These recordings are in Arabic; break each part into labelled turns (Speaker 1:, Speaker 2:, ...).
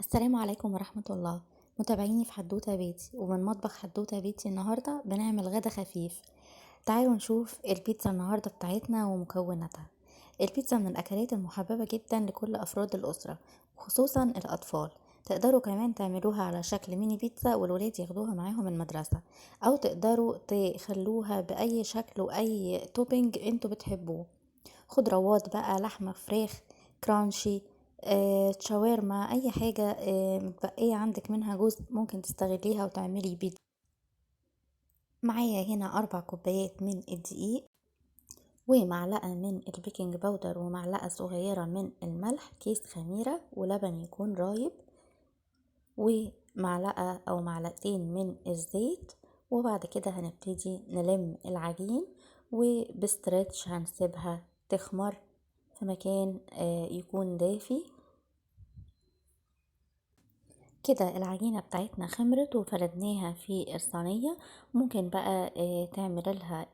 Speaker 1: السلام عليكم ورحمة الله. متابعيني في حدوتة بيتي ومن مطبخ حدوتة بيتي. النهاردة بنعمل غدا خفيف. تعالوا نشوف البيتزا النهاردة بتاعتنا ومكوناتها. البيتزا من الأكلات المحببة جدا لكل أفراد الأسرة، خصوصا الأطفال. تقدروا كمان تعملوها على شكل ميني بيتزا والولاد ياخدوها معاهم المدرسة، أو تقدروا تخلوها بأي شكل وأي توبينج انتوا بتحبوه. خضروات بقى، لحمة، فراخ، كرانشي، شاورما، اي حاجة متبقية عندك منها جزء ممكن تستغليها وتعملي بيه. معايا هنا 4 كوبايات من الدقيق، ومعلقة من البيكنج باودر، ومعلقة صغيرة من الملح، كيس خميرة، ولبن يكون رايب، ومعلقة او معلقتين من الزيت. وبعد كده هنبتدي نلم العجين، وبستريتش هنسيبها تخمر في مكان يكون دافي. كده العجينة بتاعتنا خمرت وفردناها في الصينية. ممكن بقى تعمل لها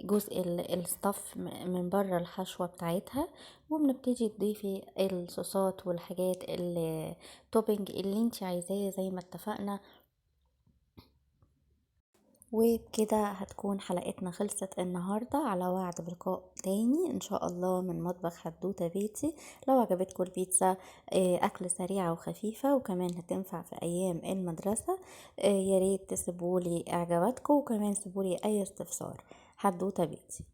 Speaker 1: جزء الصف من بره الحشوة بتاعتها، وبنبتدي تضيفي الصوصات والحاجات التوبينج اللي انت عايزاه زي ما اتفقنا. وبكده هتكون حلقتنا خلصت النهاردة، على وعد بلقاء تاني ان شاء الله من مطبخ حدوتة بيتي. لو عجبتكم البيتزا، اكل سريعة وخفيفة، وكمان هتنفع في ايام المدرسة. ياريت تسيبولي اعجاباتكم، وكمان سيبولي اي استفسار. حدوتة بيتي.